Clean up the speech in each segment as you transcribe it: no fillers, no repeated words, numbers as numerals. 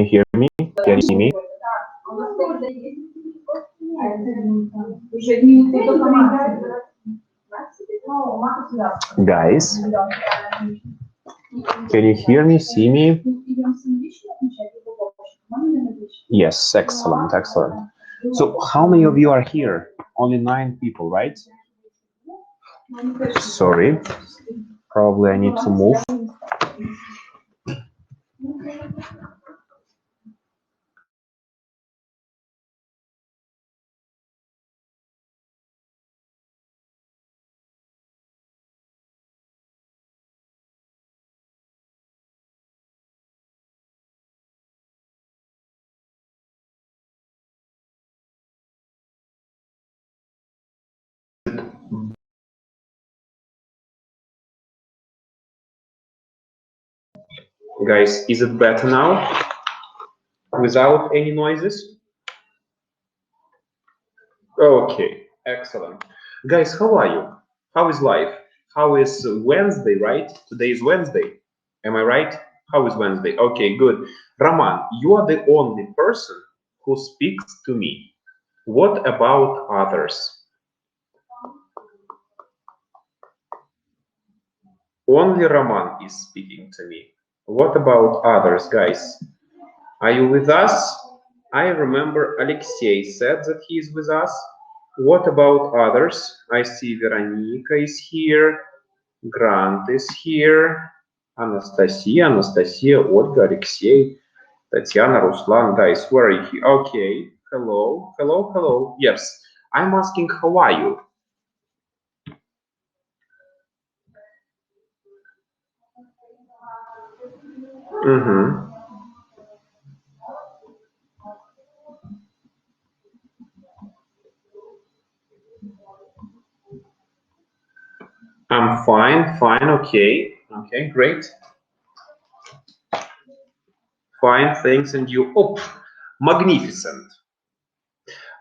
you hear me? Can you see me? Guys, can you hear me, see me? Yes, excellent, excellent. So how many of you are here? Only 9 people, right? Sorry, probably I need to move. Guys, is it better now? Without any noises? Okay, excellent. Guys, how are you? How is life? How is Wednesday, right? Today is Wednesday. Am I right? How is Wednesday? Okay, good. Roman, you are the only person who speaks to me. What about others? Only Roman is speaking to me. What about others, guys? Are you with us? I remember Alexei said that he is with us. What about others? I see Veronica is here. Grant is here. Anastasia, Olga, Alexei, Tatiana, Ruslan. Guys, where are you? Okay. Hello, hello, hello. Yes, I'm asking how are you? Mm-hmm. I'm fine, fine, okay. Okay, great. Fine, thanks, and you? Oh, magnificent.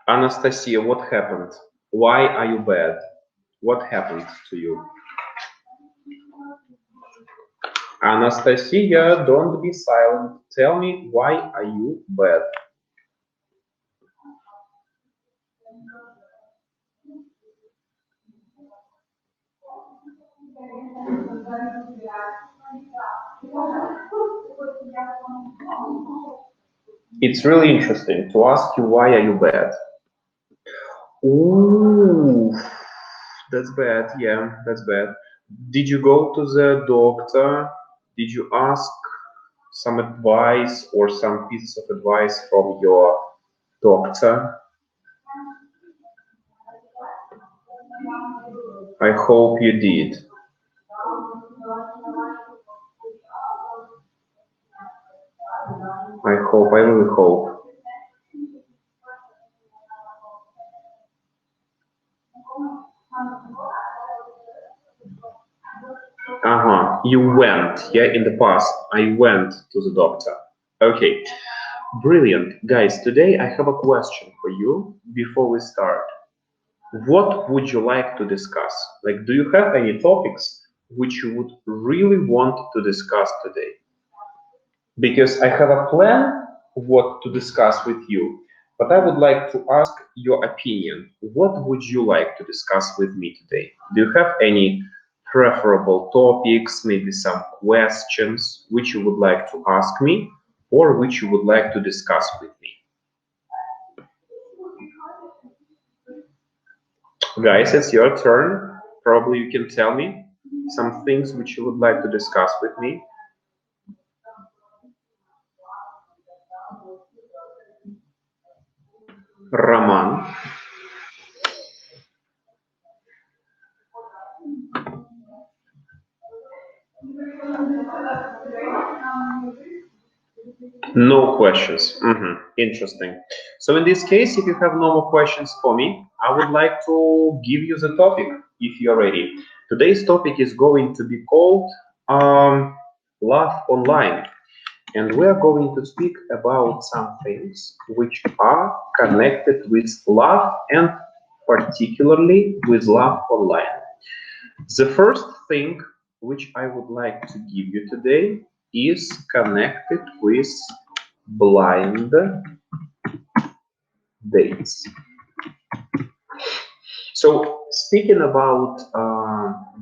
Anastasia, what happened? Why are you bad? What happened to you? Anastasia, don't be silent. Tell me, why are you bad? It's really interesting to ask you, why are you bad? Ooh, that's bad. Yeah, that's bad. Did you go to the doctor? Did you ask some advice or some pieces of advice from your doctor? I hope you did. I really hope. You went, yeah, in the past. I went to the doctor. Okay, brilliant. Guys, today I have a question for you before we start. What would you like to discuss? Like, do you have any topics which you would really want to discuss today? Because I have a plan what to discuss with you, but I would like to ask your opinion. What would you like to discuss with me today? Do you have any preferable topics, maybe some questions which you would like to ask me or which you would like to discuss with me? Guys, it's your turn. Probably you can tell me some things which you would like to discuss with me. Roman. No questions. Interesting. So in this case, if you have no more questions for me, I would like to give you the topic if you're ready. Today's topic is going to be called Love Online. And we are going to speak about some things which are connected with love and particularly with love online. The first thing which I would like to give you today is connected with blind dates. So speaking about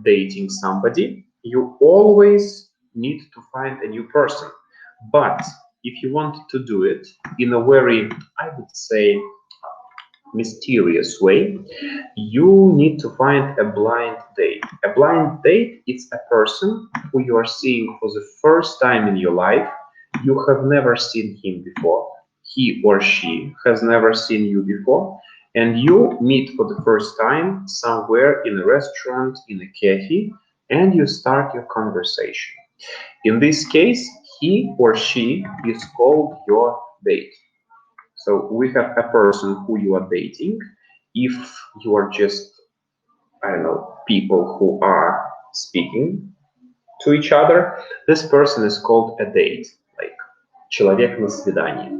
dating somebody, you always need to find a new person. But if you want to do it in a very, I would say, mysterious way, you need to find a blind date. A blind date is a person who you are seeing for the first time in your life. You have never seen him before. He or she has never seen you before. And you meet for the first time somewhere in a restaurant, in a cafe, and you start your conversation. In this case, he or she is called your date. So we have a person who you are dating. If you are just, I don't know, people who are speaking to each other, this person is called a date, like человек на свидании.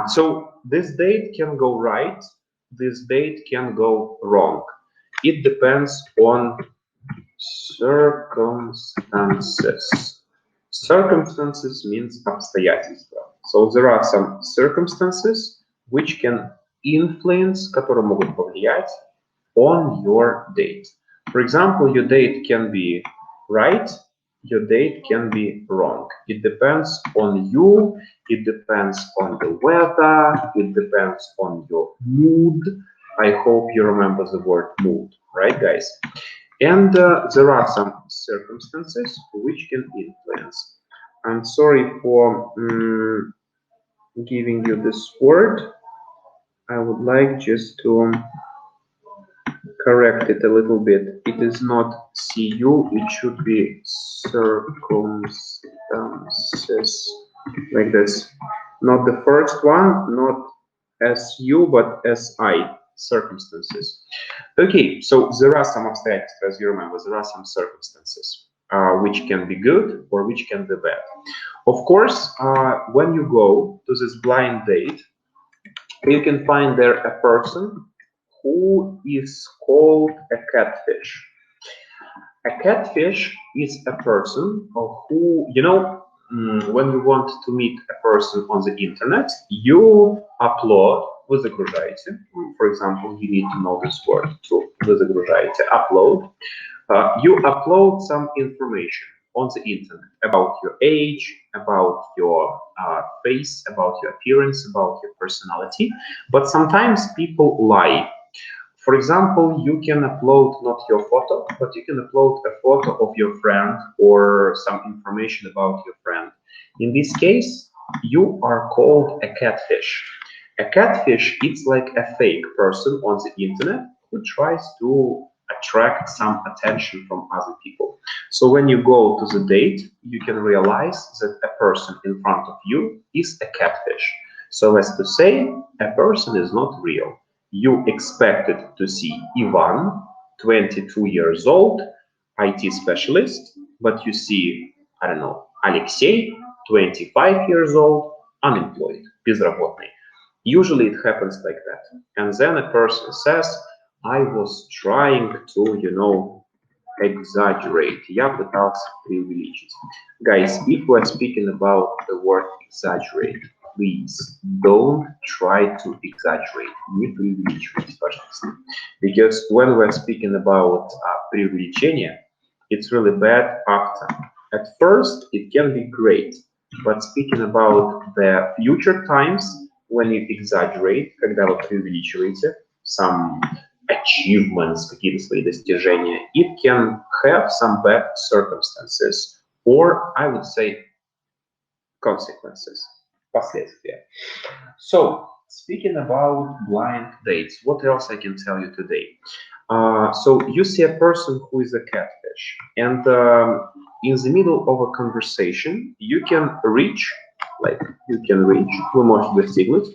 So this date can go right, this date can go wrong. It depends on circumstances. Circumstances means обстоятельства. So there are some circumstances which can influence, которые могут повлиять on your date. For example, your date can be right, your date can be wrong. It depends on you, it depends on the weather, it depends on your mood. I hope you remember the word mood, right, guys? And there are some circumstances which can influence. I'm sorry for giving you this word. I would like just to correct it a little bit. It is not CU, it should be circumstances, like this. Not the first one, not SU, but SI, circumstances. Okay, so there are some obstacles, as you remember, there are some circumstances which can be good or which can be bad. Of course, when you go to this blind date, you can find there a person who is called a catfish. A catfish is a person who, when you want to meet a person on the internet, you upload, вы загружаете. For example, you need to know this word, so вы загружаете, upload. You upload some information on the internet about your age, about your face, about your appearance, about your personality. But sometimes people lie. For example, you can upload not your photo, but you can upload a photo of your friend or some information about your friend. In this case, you are called a catfish. A catfish is like a fake person on the internet who tries to attract some attention from other people. So when you go to the date, you can realize that a person in front of you is a catfish. So as to say, a person is not real. You expected to see Ivan, 22 years old, IT specialist, but you see, I don't know, Alexei, 25 years old, unemployed, безработный. Usually it happens like that. And then a person says, I was trying to, exaggerate. Я пытался преувеличить. Guys, if we're speaking about the word exaggerate, please don't try to exaggerate. Не преувеличивайте, пожалуйста. Because when we're speaking about преувеличение, it's really bad after. At first, it can be great, but speaking about the future times, when you exaggerate, когда вы преувеличиваете some achievements, какие-то свои достижения, it can have some bad circumstances, or I would say consequences, последствия. So, speaking about blind dates, what else I can tell you today? So you see a person who is a catfish, and in the middle of a conversation, you can reach, вы можете достигнуть.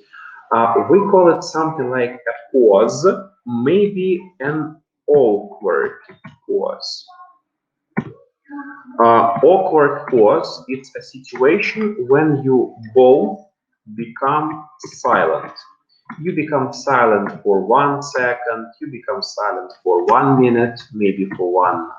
We call it something like a pause, maybe an awkward pause. Awkward pause, it's a situation when you both become silent. You become silent for 1 second, you become silent for 1 minute, maybe for one,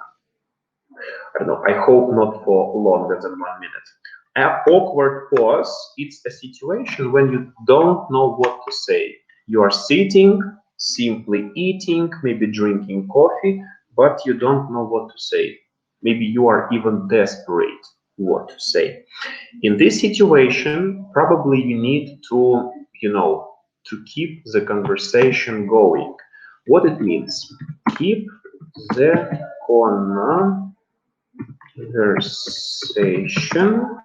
I don't know, I hope not for longer than 1 minute. An awkward pause, it's a situation when you don't know what to say. You are sitting, simply eating, maybe drinking coffee, but you don't know what to say. Maybe you are even desperate what to say. In this situation, probably you need to, to keep the conversation going. What it means? Keep the conversation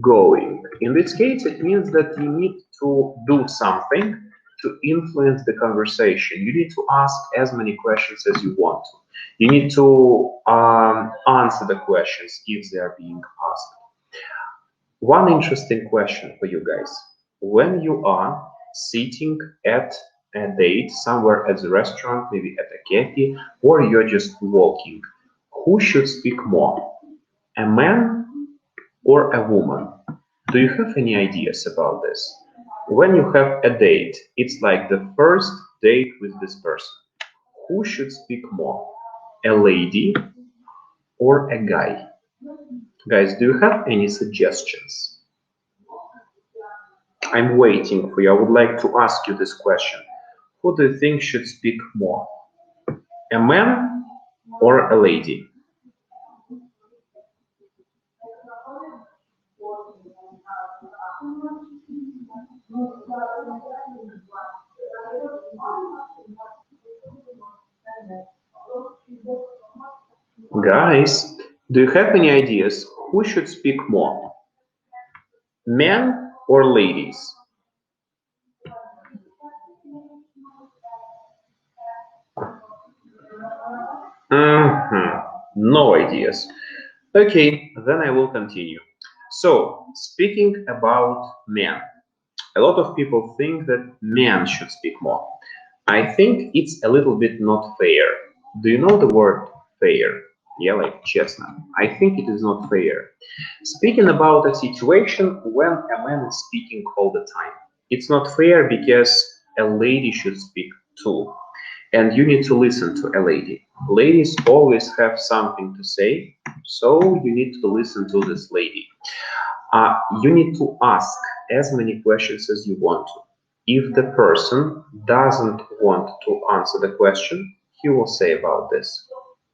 going. In this case, it means that you need to do something to influence the conversation. You need to ask as many questions as you want to. You need to answer the questions if they are being asked. One interesting question for you guys. When you are sitting at a date somewhere at the restaurant, maybe at a cafe, or you're just walking, who should speak more? A man or a woman? Do you have any ideas about this? When you have a date, it's like the first date with this person. Who should speak more? A lady or a guy? Guys, do you have any suggestions? I'm waiting for you. I would like to ask you this question. Who do you think should speak more? A man or a lady? Guys, do you have any ideas? Who should speak more? Men or ladies? No ideas. Okay, then I will continue. So, speaking about men, a lot of people think that men should speak more. I think it's a little bit not fair. Do you know the word fair? Yeah, like chestnut. I think it is not fair. Speaking about a situation when a man is speaking all the time, it's not fair because a lady should speak too. And you need to listen to a lady. Ladies always have something to say, so you need to listen to this lady. You need to ask as many questions as you want to. If the person doesn't want to answer the question, he will say about this.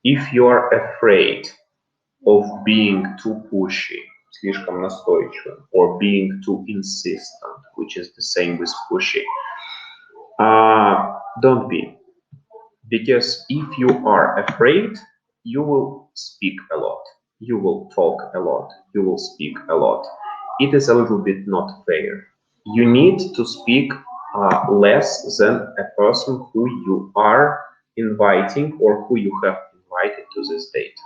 If you are afraid of being too pushy, слишком настойчивым, or being too insistent, which is the same with pushy, don't be. Because if you are afraid, you will speak a lot. You will talk a lot. You will speak a lot. It is a little bit not fair. You need to speak less than a person who you are inviting or who you have invited to this date.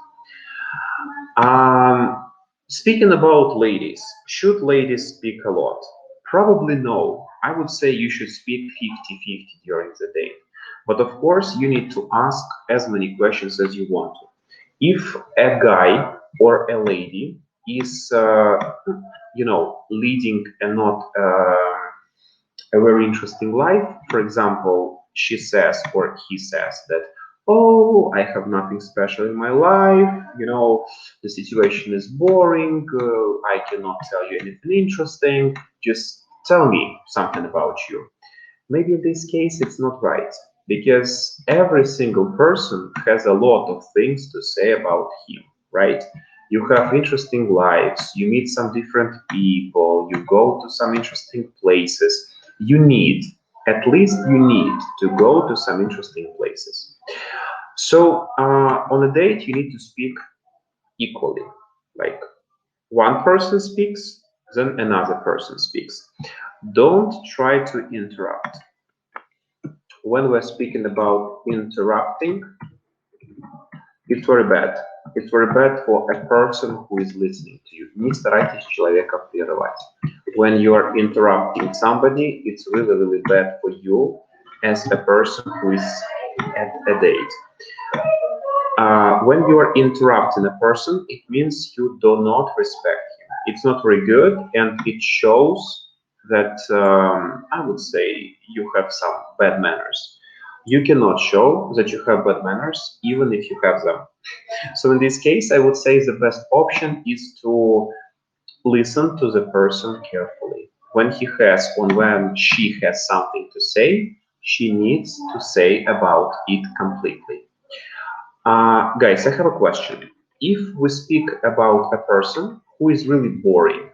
Speaking about ladies, should ladies speak a lot? Probably no. I would say you should speak 50-50 during the day. But of course, you need to ask as many questions as you want to. If a guy or a lady is, leading a not a very interesting life, for example, she says or he says that, oh, I have nothing special in my life, the situation is boring, I cannot tell you anything interesting, just tell me something about you. Maybe in this case it's not right, because every single person has a lot of things to say about him, right? You have interesting lives, you meet some different people, you go to some interesting places. At least you need to go to some interesting places. So on a date, you need to speak equally. Like one person speaks, then another person speaks. Don't try to interrupt. When we're speaking about interrupting, it's very bad. It's very bad for a person who is listening to you. Не старайтесь человека прерывать. When you are interrupting somebody, it's really, really bad for you as a person who is at a date. When you are interrupting a person, it means you do not respect him. It's not very good, and it shows that I would say you have some bad manners. You cannot show that you have bad manners even if you have them. So in this case, I would say the best option is to listen to the person carefully. When he has or when she has something to say, she needs to say about it completely. Guys, I have a question. If we speak about a person who is really boring,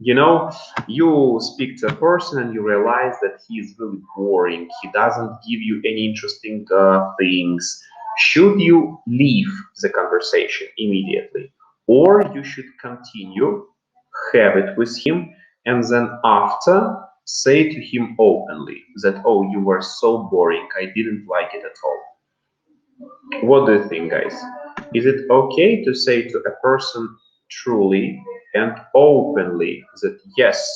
you know, you speak to a person and you realize that he is really boring, he doesn't give you any interesting things, should you leave the conversation immediately? Or you should continue, have it with him, and then after say to him openly that, oh, you were so boring, I didn't like it at all. What do you think, guys? Is it okay to say to a person truly and openly that yes,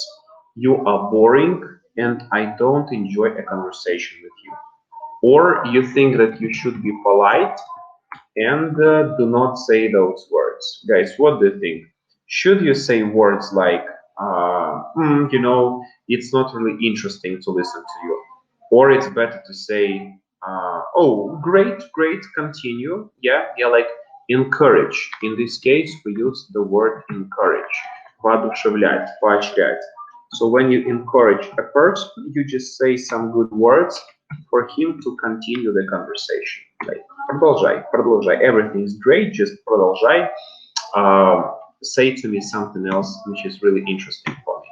you are boring and I don't enjoy a conversation with you? Or you think that you should be polite and do not say those words? Guys, what do you think? Should you say words like, it's not really interesting to listen to you? Or it's better to say, oh, great, great, continue. Yeah, yeah, like encourage. In this case, we use the word encourage. Воодушевлять, поощрять. So when you encourage a person, you just say some good words for him to continue the conversation. Like, продолжай, продолжай. Everything is great, just продолжай. Say to me something else which is really interesting for me.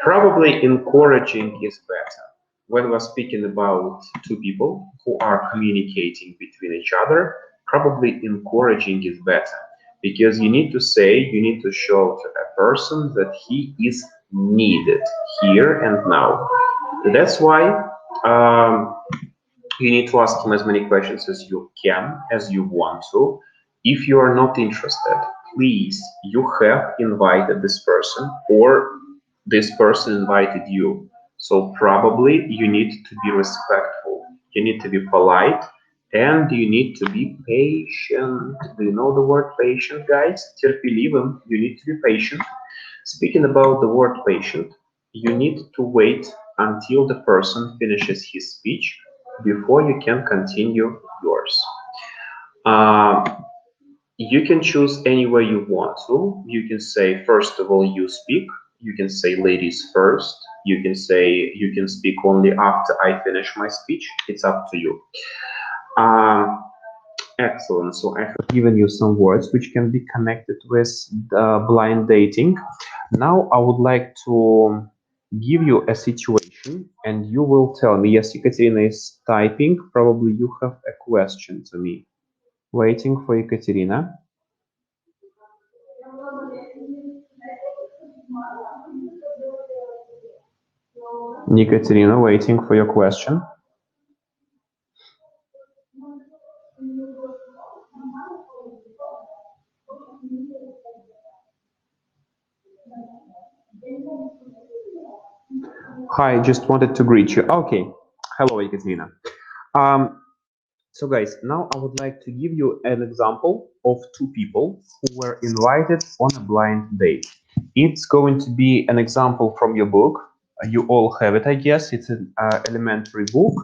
Probably encouraging is better. When we're speaking about two people who are communicating between each other, probably encouraging is better because you need to say, you need to show to a person that he is needed here and now. That's why you need to ask him as many questions as you can, as you want to. If you are not interested, please, you have invited this person or this person invited you. So probably you need to be respectful. You need to be polite and you need to be patient. Do you know the word patient, guys? Терпеливым. You need to be patient. Speaking about the word patient, you need to wait until the person finishes his speech before you can continue yours. You can choose any way you want to. You can say, first of all, you speak. You can say ladies first. You can say you can speak only after I finish my speech. It's up to you. Excellent. So I have given you some words which can be connected with blind dating. Now I would like to give you a situation and you will tell me. Yes, Ekaterina is typing. Probably you have a question to me. Waiting for Ekaterina. Ekaterina, waiting for your question. Hi, just wanted to greet you. Okay. Hello, Ekaterina. So guys, now I would like to give you an example of two people who were invited on a blind date. It's going to be an example from your book. You all have it, I guess. It's an elementary book,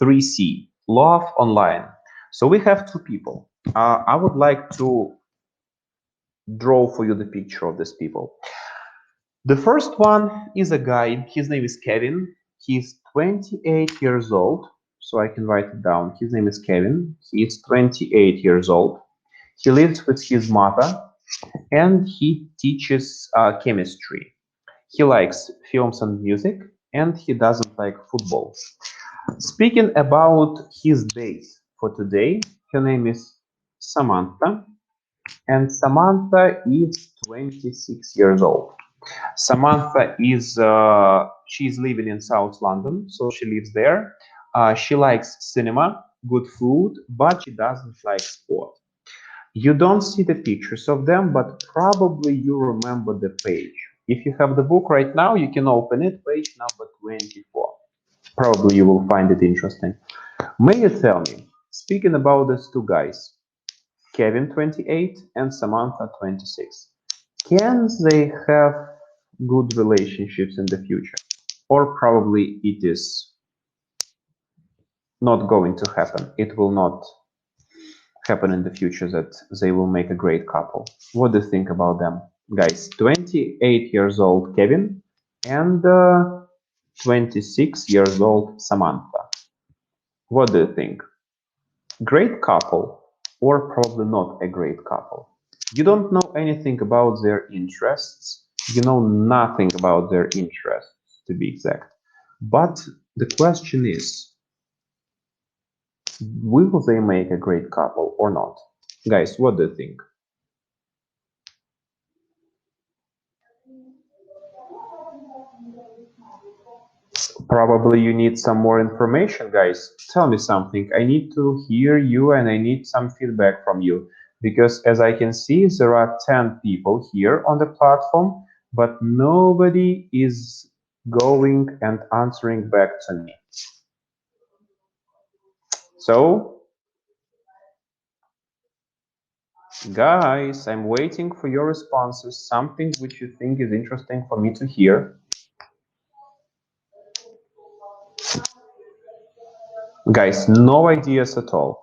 3C, Love Online. So we have two people. I would like to draw for you the picture of these people. The first one is a guy. His name is Kevin. He's 28 years old. So I can write it down. His name is Kevin. He is 28 years old. He lives with his mother and he teaches chemistry. He likes films and music and he doesn't like football. Speaking about his date for today, her name is Samantha and Samantha is 26 years old. Samantha is she's living in South London, so she lives there. She likes cinema, good food, but she doesn't like sport. You don't see the pictures of them, but probably you remember the page. If you have the book right now, you can open it, page number 24. Probably you will find it interesting. May you tell me, speaking about these two guys, Kevin 28 and Samantha 26, can they have good relationships in the future? Or probably it is not going to happen. It will not happen in the future that they will make a great couple. What do you think about them? Guys, 28 years old Kevin and 26 years old Samantha. What do you think? Great couple or probably not a great couple? You don't know anything about their interests. You know nothing about their interests, to be exact. But the question is, will they make a great couple or not? Guys, what do you think? Probably you need some more information, guys. Tell me something. I need to hear you and I need some feedback from you. Because as I can see, there are 10 people here on the platform, but nobody is going and answering back to me. So, guys, I'm waiting for your responses, something which you think is interesting for me to hear. Guys, no ideas at all.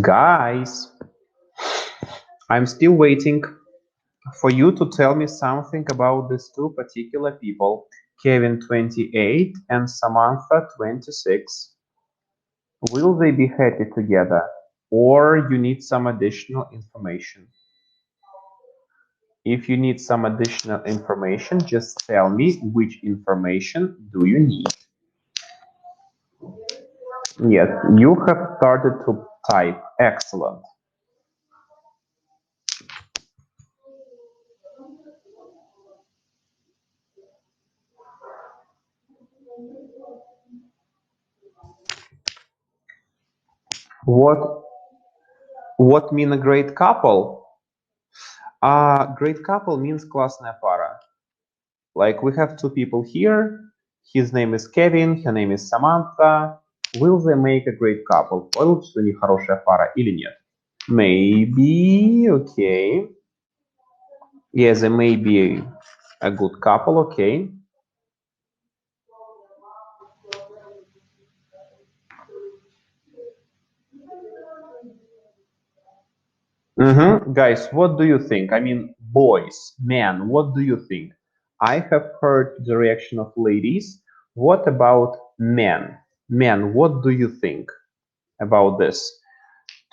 Guys, I'm still waiting for you to tell me something about these two particular people, Kevin 28 and Samantha 26. Will they be happy together or you need some additional information? If you need some additional information, just tell me which information do you need. Yes, you have started to type. Excellent. What mean a great couple? Great couple means классная пара. Like we have two people here. His name is Kevin, her name is Samantha. Will they make a great couple? Получится у них хорошая пара или нет? Maybe, okay. Yes, they may be a good couple, okay. Guys, what do you think? I mean, boys, men, what do you think? I have heard the reaction of ladies. What about men? Men, what do you think about this?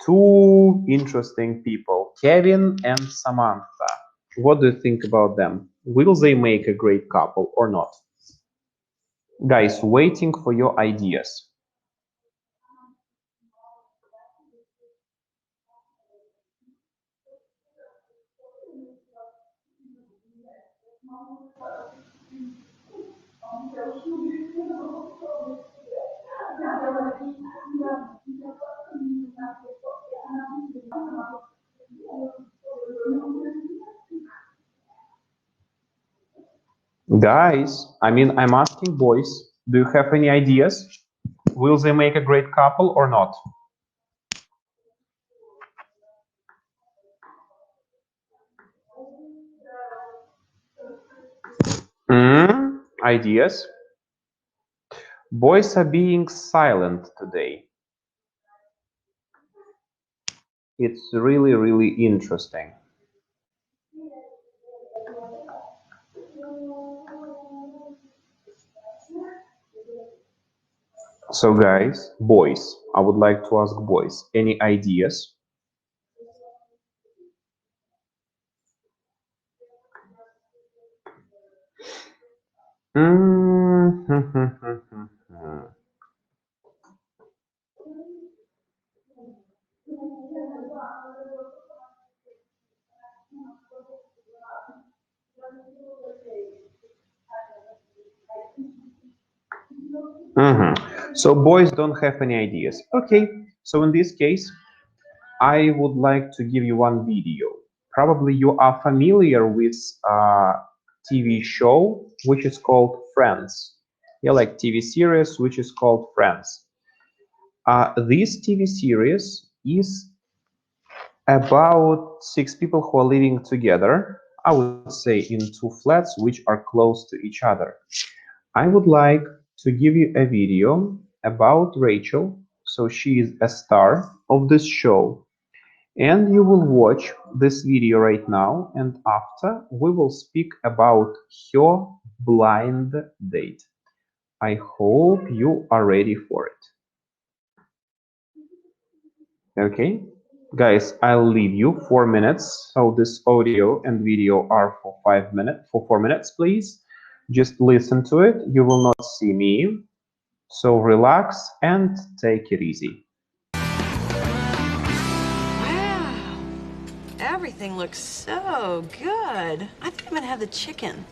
Two interesting people, Kevin and Samantha. What do you think about them? Will they make a great couple or not? Guys, waiting for your ideas. Guys, I mean, I'm asking boys, do you have any ideas? Will they make a great couple or not? Ideas? Boys are being silent today. It's really, really interesting. So guys, boys, I would like to ask boys, any ideas? So boys don't have any ideas. Okay, so in this case, I would like to give you one video. Probably you are familiar with a TV show which is called Friends. Yeah, like TV series which is called Friends. This TV series is about six people who are living together, I would say in two flats which are close to each other. I would like to give you a video about Rachel. So she is a star of this show. And you will watch this video right now, and after we will speak about her blind date. I hope you are ready for it. Okay, guys, I'll leave you 4 minutes. So this audio and video are for 5 minutes, for 4 minutes, please. Just listen to it. You will not see me. So relax and take it easy. Wow, everything looks so good. I think I'm gonna have the chicken.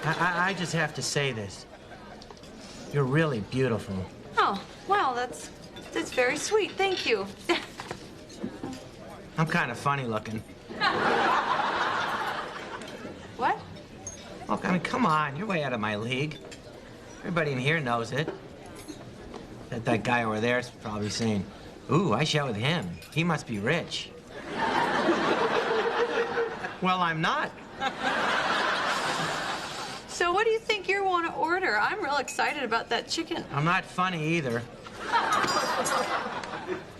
I just have to say this. You're really beautiful. Oh, well, that's very sweet. Thank you. I'm kind of funny looking. What? Look, I mean, come on, you're way out of my league. Everybody in here knows it. That guy over there's probably saying, "Ooh, I shot with him. He must be rich." Well, I'm not. So what do you think you want to order? I'm real excited about that chicken. I'm not funny either.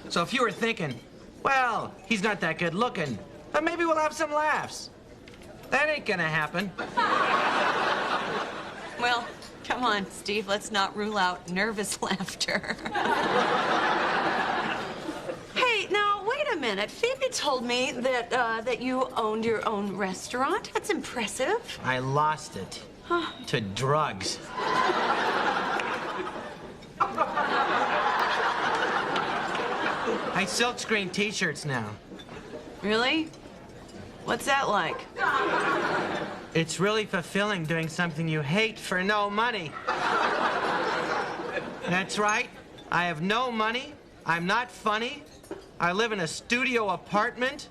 So if you were thinking, well, he's not that good looking, then maybe we'll have some laughs. That ain't gonna happen. Well, come on, Steve. Let's not rule out nervous laughter. Hey, now, wait a minute. Phoebe told me that you owned your own restaurant. That's impressive. I lost it to drugs. I silkscreen t-shirts now. Really? What's that like? It's really fulfilling doing something you hate for no money. That's right. I have no money. I'm not funny. I live in a studio apartment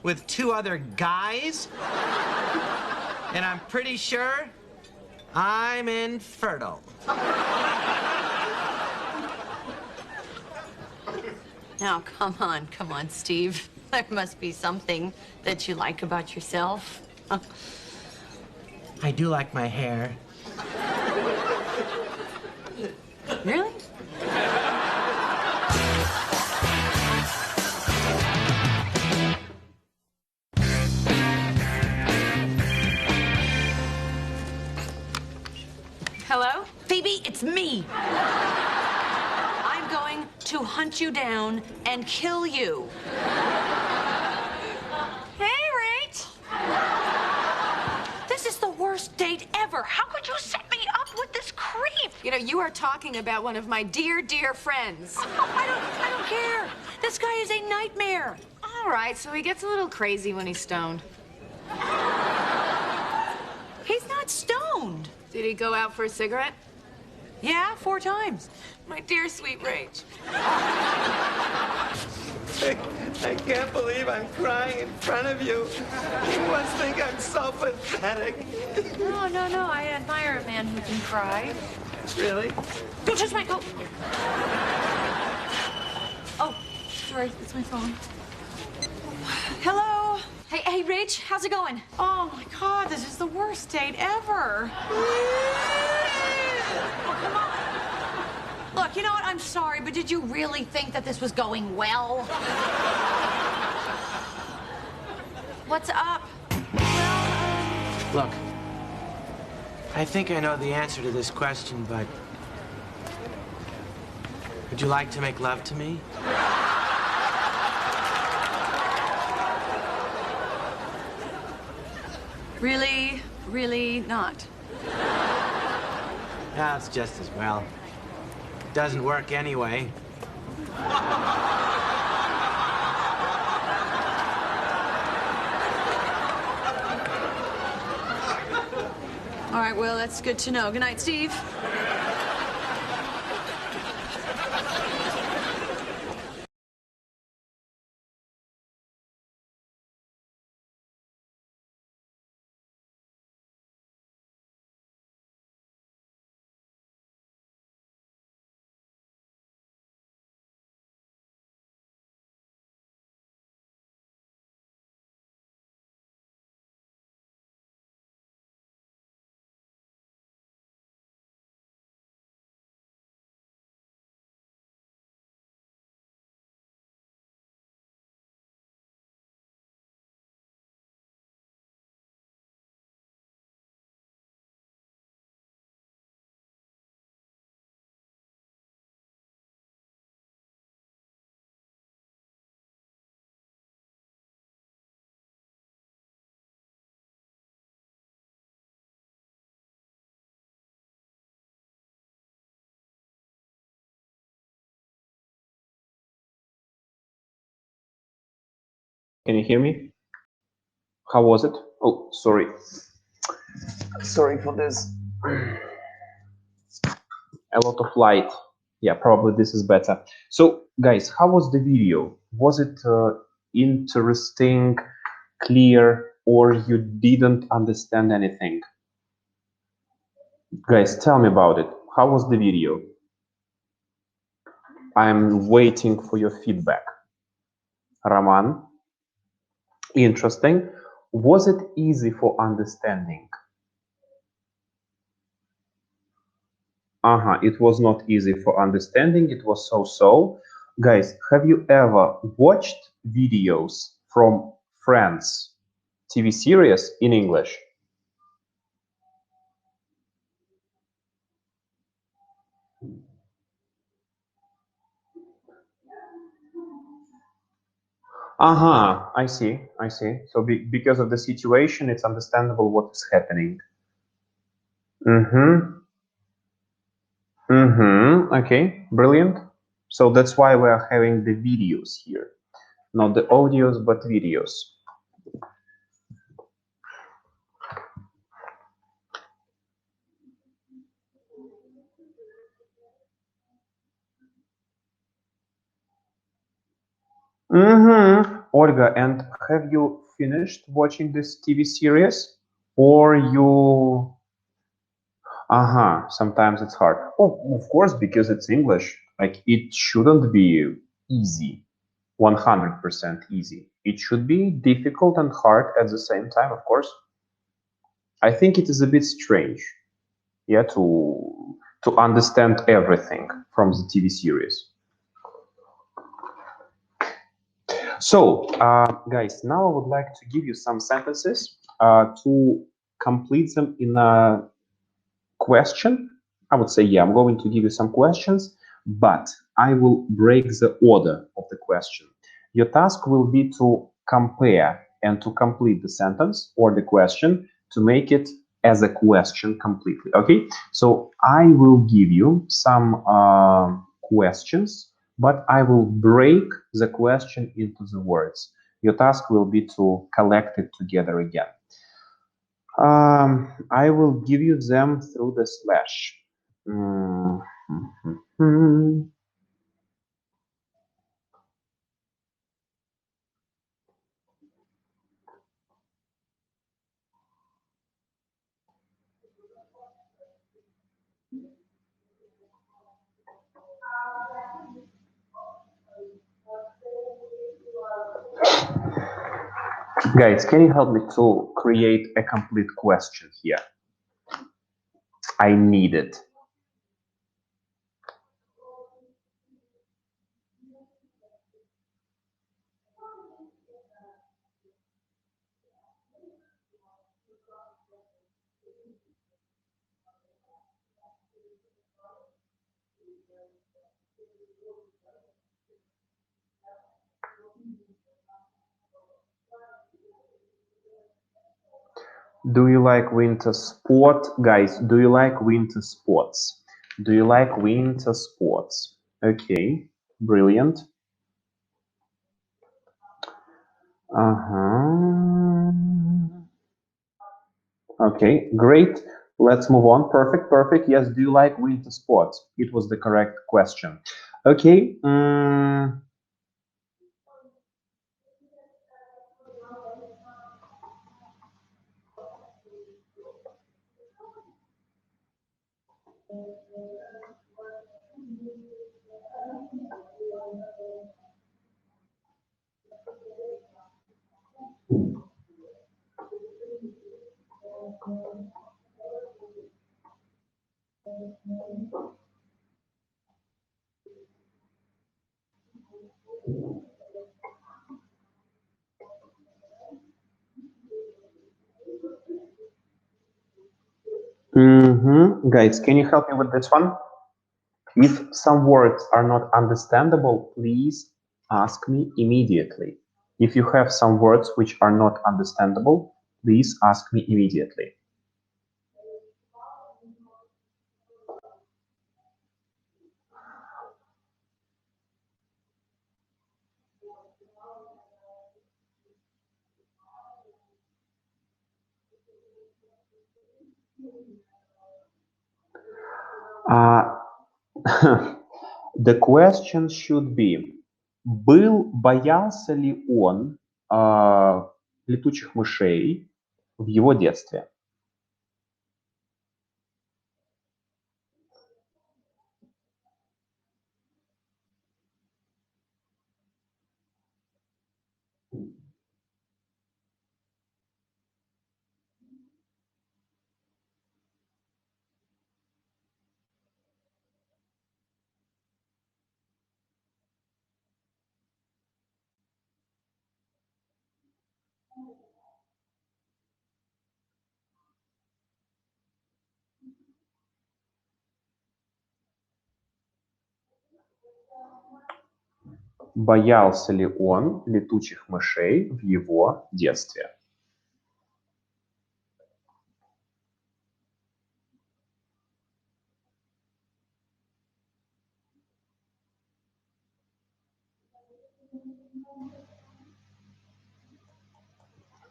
with 2 other guys. And I'm pretty sure I'm infertile. Now, come on, Steve. There must be something that you like about yourself. I do like my hair. Really? Hello? Phoebe, it's me. I'm going to hunt you down and kill you. Hey, Rach. This is the worst date ever. How could you set me up with this creep? You know, you are talking about one of my dear, dear friends. I don't care. This guy is a nightmare. All right, so he gets a little crazy when he's stoned. He's not stoned. Did he go out for a cigarette? Yeah, 4 times. My dear, sweet Rach. I can't believe I'm crying in front of you. You must think I'm so pathetic. No, I admire a man who can cry. Really? Don't touch my coat. Oh, sorry, it's my phone. Hello. Hey, Rach, how's it going? Oh my God, this is the worst date ever. Oh, come on. Look, you know what? I'm sorry, but did you really think that this was going well? What's up? Look, I think I know the answer to this question, but would you like to make love to me? Really, really not. Yeah, it's just as well. Doesn't work anyway. All right, well, that's good to know. Good night, Steve. Can you hear me? How was it? Oh, sorry. Sorry for this. A lot of light. Yeah, probably this is better. So, guys, how was the video? Was it interesting, clear, or you didn't understand anything? Guys, tell me about it. How was the video? I'm waiting for your feedback. Roman, interesting. Was it easy for understanding? It was not easy for understanding. It was so-so. Guys, have you ever watched videos from Friends TV series in English? I see, I see. So because of the situation, it's understandable what is happening. Okay, brilliant. So that's why we are having the videos here. Not the audios, but videos. Olga, and have you finished watching this TV series? Or you... sometimes it's hard. Oh, of course, because it's English. Like, it shouldn't be easy, 100% easy. It should be difficult and hard at the same time, of course. I think it is a bit strange, yeah, to understand everything from the TV series. So, guys, now I would like to give you some sentences to complete them in a question. I would say, yeah, I'm going to give you some questions, but I will break the order of the question. Your task will be to compare and to complete the sentence or the question to make it as a question completely. Okay, so I will give you some questions, but I will break the question into the words. Your task will be to collect it together again. I will give you them through the slash. Guys, can you help me to create a complete question here? I need it. Do you like winter sport? Guys, do you like winter sports? Do you like winter sports? Okay, brilliant. Okay, great. Let's move on. Perfect, perfect. Yes, do you like winter sports? It was the correct question. Okay. Guys, can you help me with this one? If some words are not understandable, please ask me immediately. If you have some words which are not understandable, please ask me immediately. Uh, the question should be, боялся ли он летучих мышей в его детстве? Боялся ли он летучих мышей в его детстве?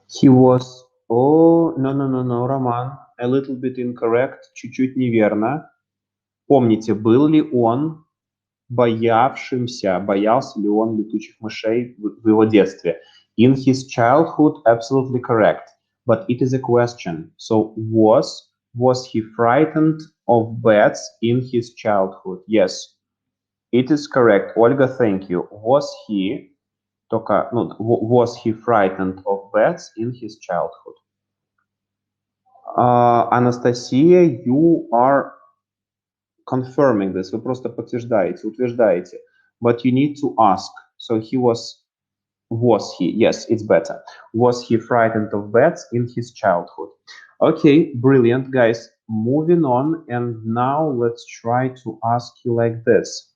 He was... Oh, no, Роман. A little bit incorrect. Чуть-чуть неверно. Помните, был ли он боялся ли он летучих мышей в его детстве? In his childhood, absolutely correct. But it is a question. So, was he frightened of bats in his childhood? Yes, it is correct. Ольга, thank you. Was he frightened of bats in his childhood? Анастасия, you are confirming this. Вы просто подтверждаете, утверждаете. But you need to ask. So was he? Yes, it's better. Was he frightened of bats in his childhood? Okay, brilliant, guys. Moving on, and now let's try to ask you like this.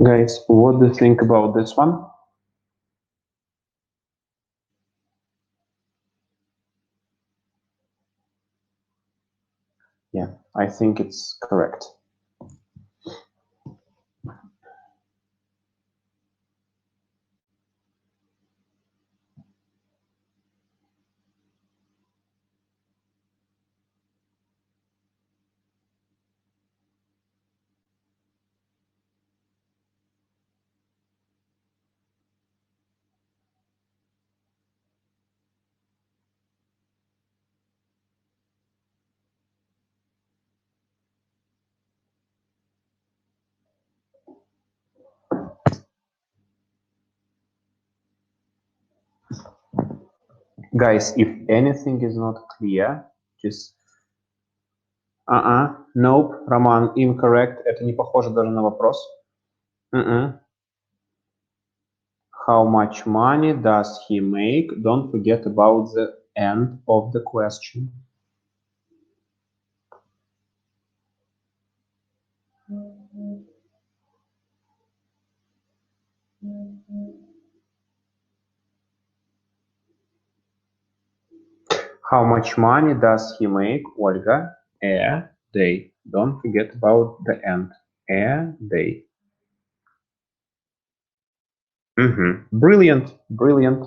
Guys, what do you think about this one? Yeah, I think it's correct. Guys, if anything is not clear, just... Nope, Роман, incorrect. Это не похоже даже на вопрос. How much money does he make? Don't forget about the end of the question. How much money does he make, Ольга, a day? Don't forget about the end. A day. Brilliant, brilliant.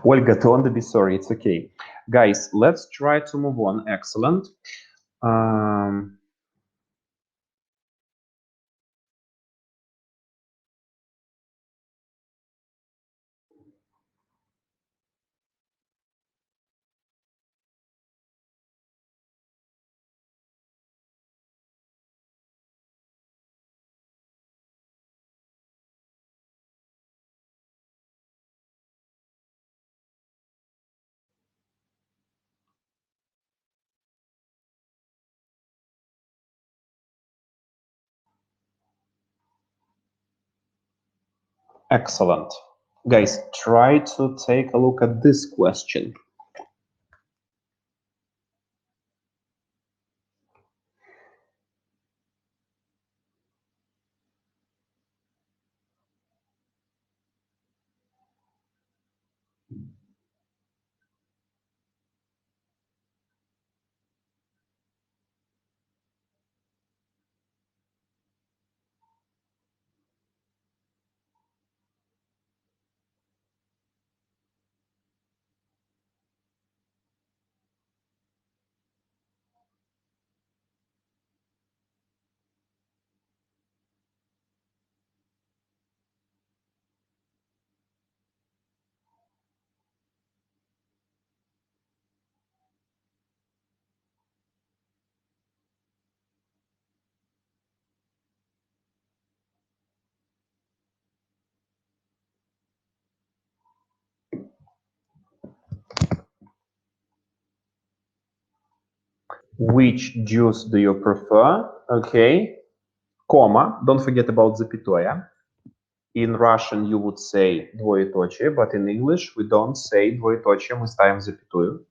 Olga, don't be sorry, it's okay. Guys, let's try to move on. Excellent. Excellent. Guys, try to take a look at this question. Which juice do you prefer? Okay. Comma. Don't forget about запятая. In Russian you would say двоеточие, but in English we don't say двоеточие, мы ставим запятую.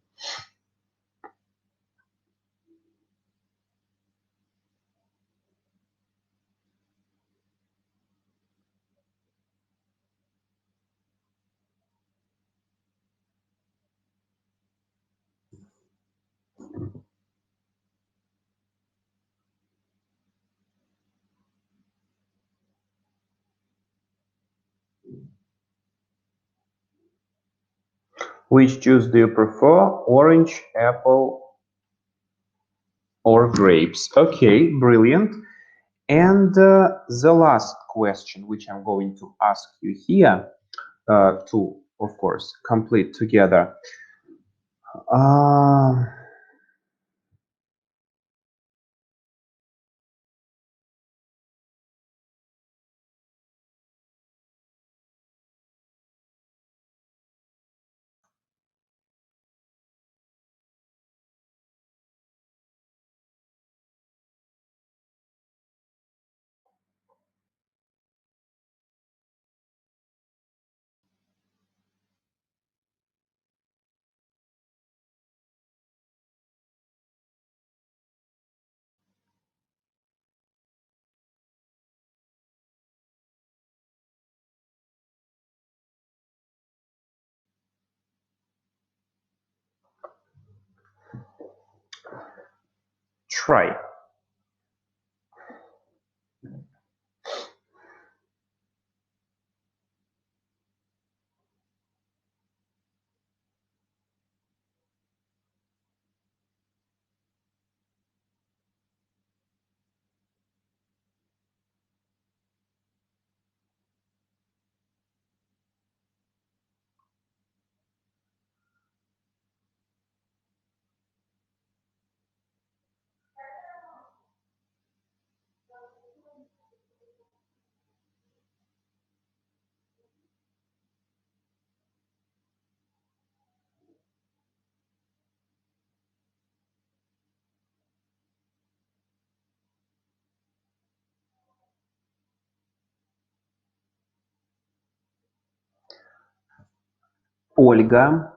Which juice do you prefer? Orange, apple, or grapes? Okay, brilliant. And the last question, which I'm going to ask you here, to, of course, complete together. Try. Olga,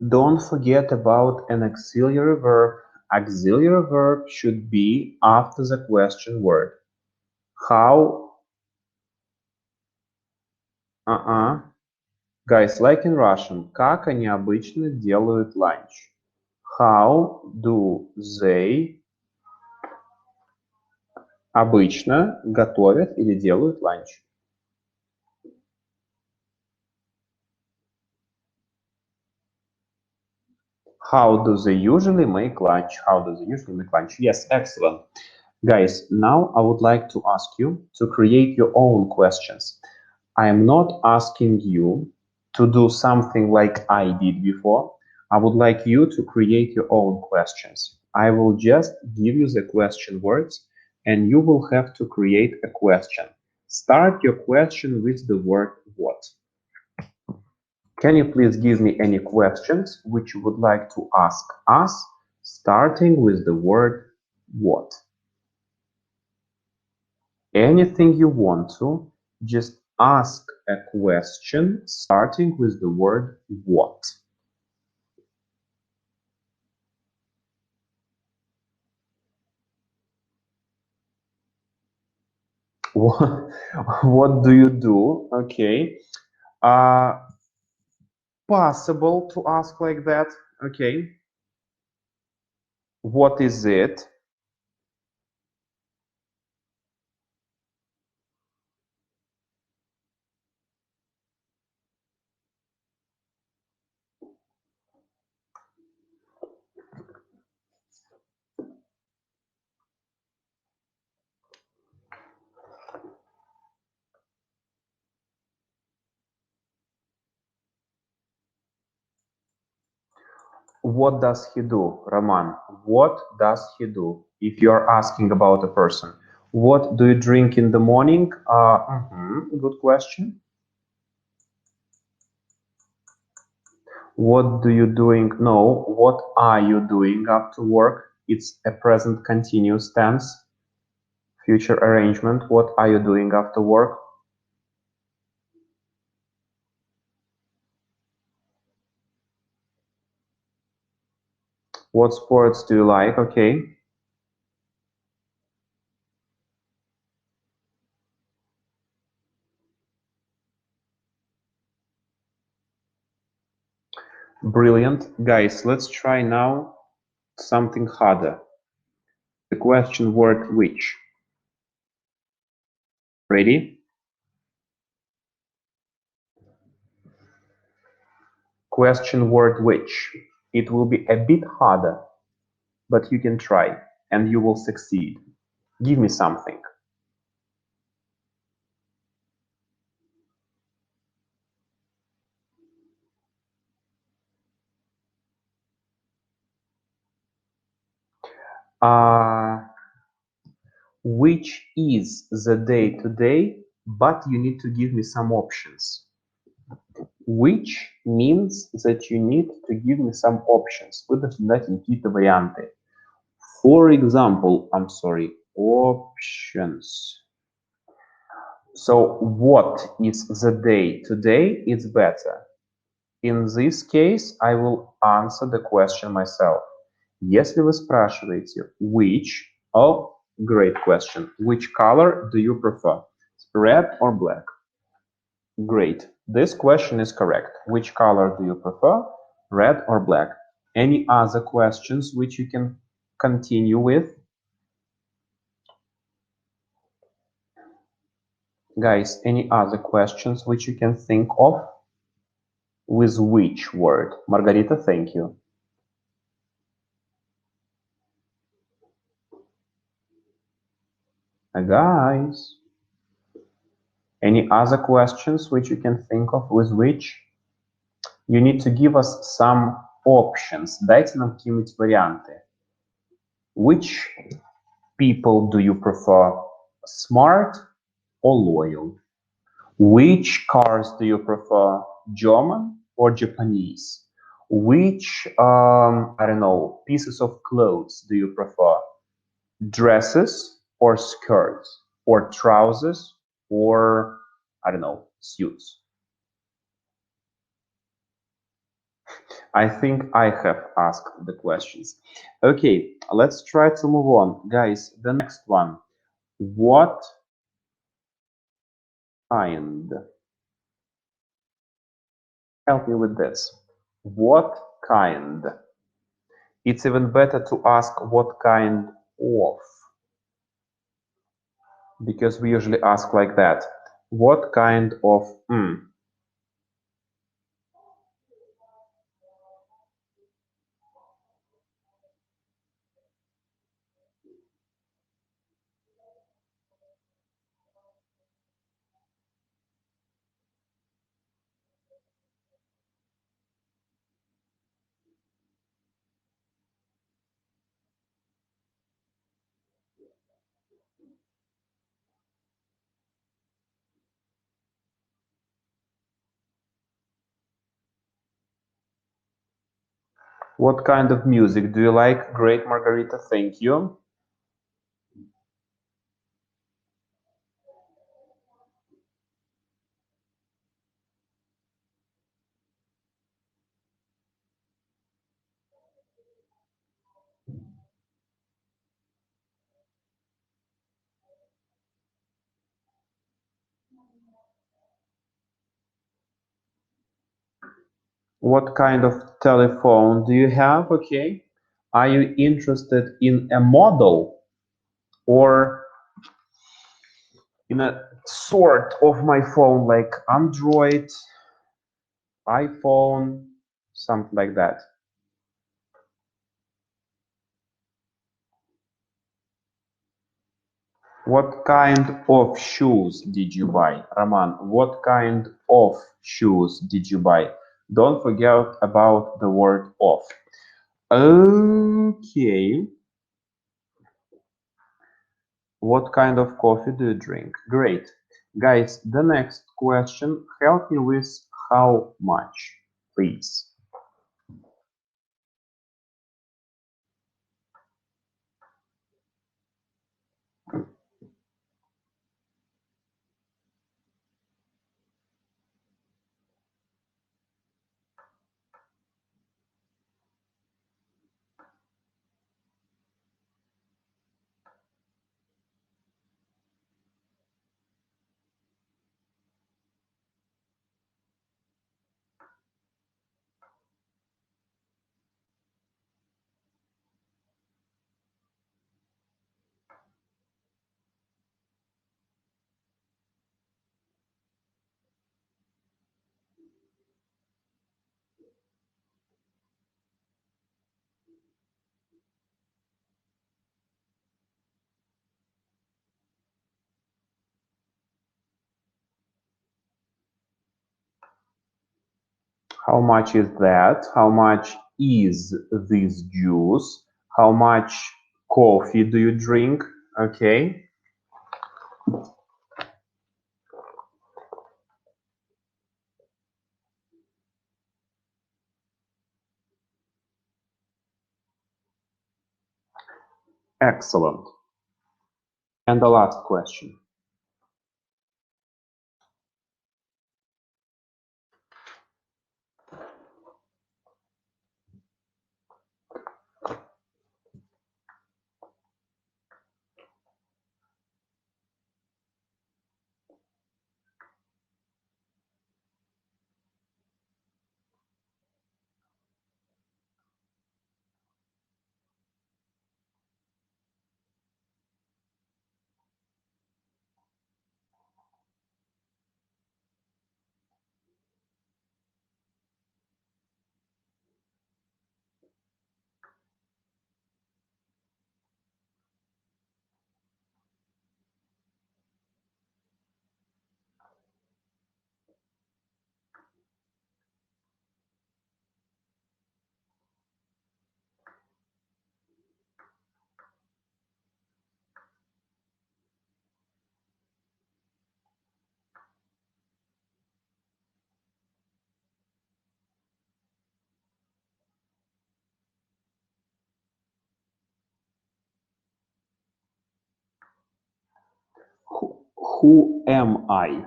don't forget about an auxiliary verb. Auxiliary verb should be after the question word. How? Guys, like in Russian, как они обычно делают lunch? How do they обычно готовят или делают lunch? How do they usually make lunch? How do they usually make lunch? Yes, excellent. Guys, now I would like to ask you to create your own questions. I am not asking you to do something like I did before. I would like you to create your own questions. I will just give you the question words and you will have to create a question. Start your question with the word what. Can you please give me any questions which you would like to ask us, starting with the word what? Anything you want to, just ask a question starting with the word what. What do you do? Okay. Possible to ask like that. Okay. What is it? What does he do, Roman? What does he do? If you are asking about a person, what do you drink in the morning? Good question. What do you doing? No, what are you doing after work? It's a present continuous tense, future arrangement. What are you doing after work? What sports do you like? Okay. Brilliant. Guys, let's try now something harder. The question word which. Ready? Question word which. It will be a bit harder, but you can try and you will succeed. Give me something. Which is the day today, but you need to give me some options. Which means that you need to give me some options. Вы должны дать какие-то варианты. For example, I'm sorry, options. So what is the day today is better. In this case, I will answer the question myself. Если вы спрашиваете which, oh, great question. Which color do you prefer? Red or black? Great. This question is correct. Which color do you prefer? Red or black? Any other questions which you can continue with? Guys, any other questions which you can think of? With which word? Margarita, thank you. Guys, any other questions which you can think of with which? You need to give us some options. Дайте нам какие-нибудь варианты. Which people do you prefer? Smart or loyal? Which cars do you prefer? German or Japanese? Which, I don't know, pieces of clothes do you prefer? Dresses or skirts? Or trousers? Or, I don't know, suits? I think I have asked the questions. Okay, let's try to move on. Guys, the next one. What kind? Help me with this. What kind? It's even better to ask what kind of, because we usually ask like that. What kind of? What kind of music do you like? Great, Margarita, thank you. What kind of telephone do you have? Okay. Are you interested in a model or in a sort of my phone like Android, iPhone, something like that? What kind of shoes did you buy? Roman, what kind of shoes did you buy? Don't forget about the word of. Okay. What kind of coffee do you drink? Great. Guys, the next question, help me with how much, please. How much is that? How much is this juice? How much coffee do you drink? Okay. Excellent. And the last question. Who am I?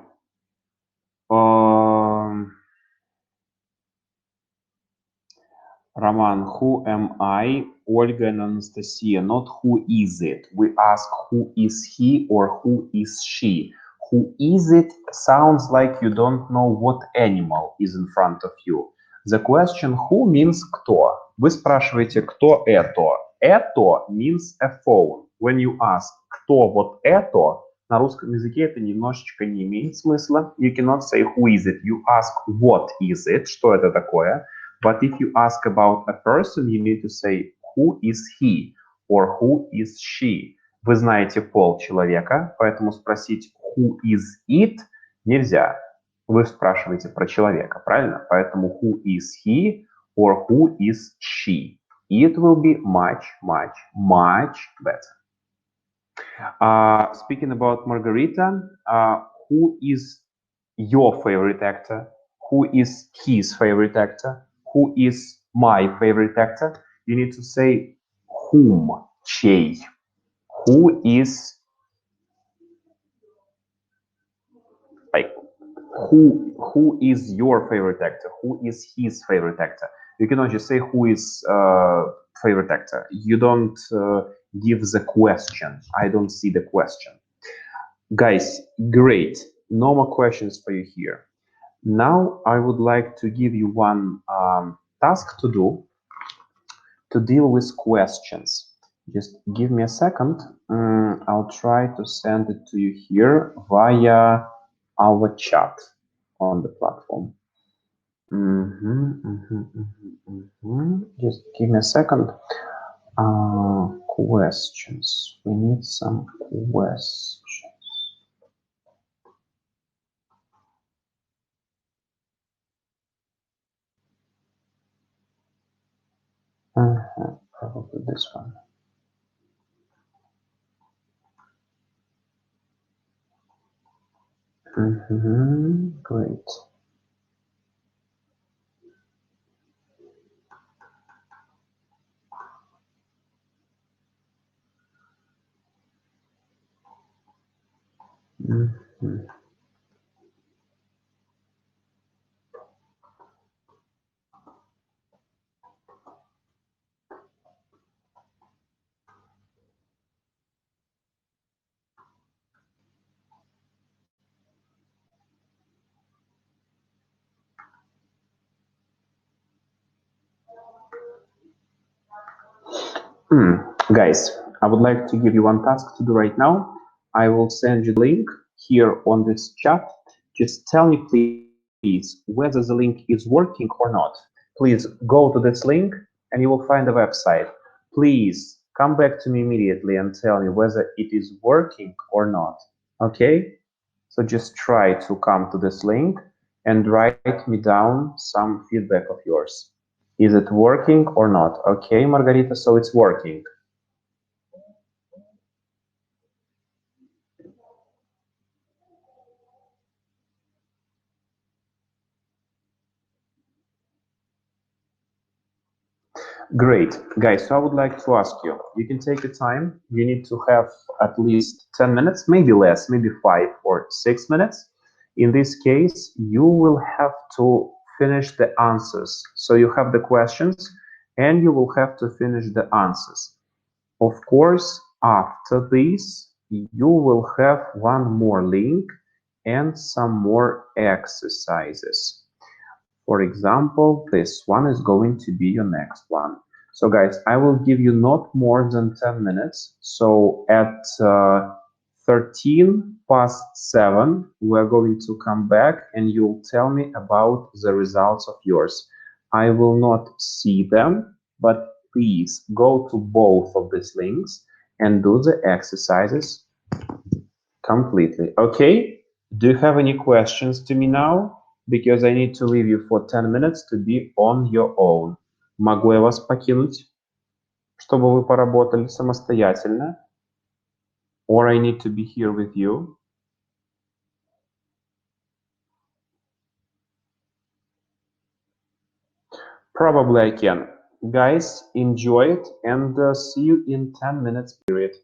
Roman, who am I? Olga and Anastasia, not who is it. We ask who is he or who is she. Who is it sounds like you don't know what animal is in front of you. The question who means кто. Вы спрашиваете, кто это. Это means a phone. When you ask, кто вот это, на русском языке это немножечко не имеет смысла. You cannot say who is it. You ask what is it, что это такое. But if you ask about a person, you need to say who is he or who is she. Вы знаете пол человека, поэтому спросить who is it нельзя. Вы спрашиваете про человека, правильно? Поэтому who is he or who is she. It will be much, much, much better. Speaking about Margarita, who is your favorite actor? Who is his favorite actor? Who is my favorite actor? You need to say whom, чей. Who is like who is your favorite actor? Who is his favorite actor? You cannot just say who is favorite actor. You don't give the question. I don't see the question. Guys, great. No more questions for you here. Now I would like to give you one task to do to deal with questions. Just give me a second. I'll try to send it to you here via our chat on the platform. Just give me a second. Questions. We need some questions. Probably this one. Great. Guys, I would like to give you one task to do right now. I will send you the link here on this chat. Just tell me, please, whether the link is working or not. Please go to this link and you will find a website. Please come back to me immediately and tell me whether it is working or not. Okay? So just try to come to this link and write me down some feedback of yours. Is it working or not? Okay, Margarita, so it's working. Great. Guys, so I would like to ask you, you can take your time. You need to have at least 10 minutes, maybe less, maybe 5 or 6 minutes. In this case, you will have to finish the answers. So you have the questions and you will have to finish the answers. Of course, after this, you will have one more link and some more exercises. For example, this one is going to be your next one. So guys, I will give you not more than 10 minutes. So at 13 past 7, we're going to come back and you'll tell me about the results of yours. I will not see them, but please go to both of these links and do the exercises completely. Okay? Do you have any questions to me now? Because I need to leave you for 10 minutes to be on your own. Могу я вас покинуть, чтобы вы поработали самостоятельно? Or I need to be here with you? Probably I can. Guys, enjoy it and see you in 10 minutes period.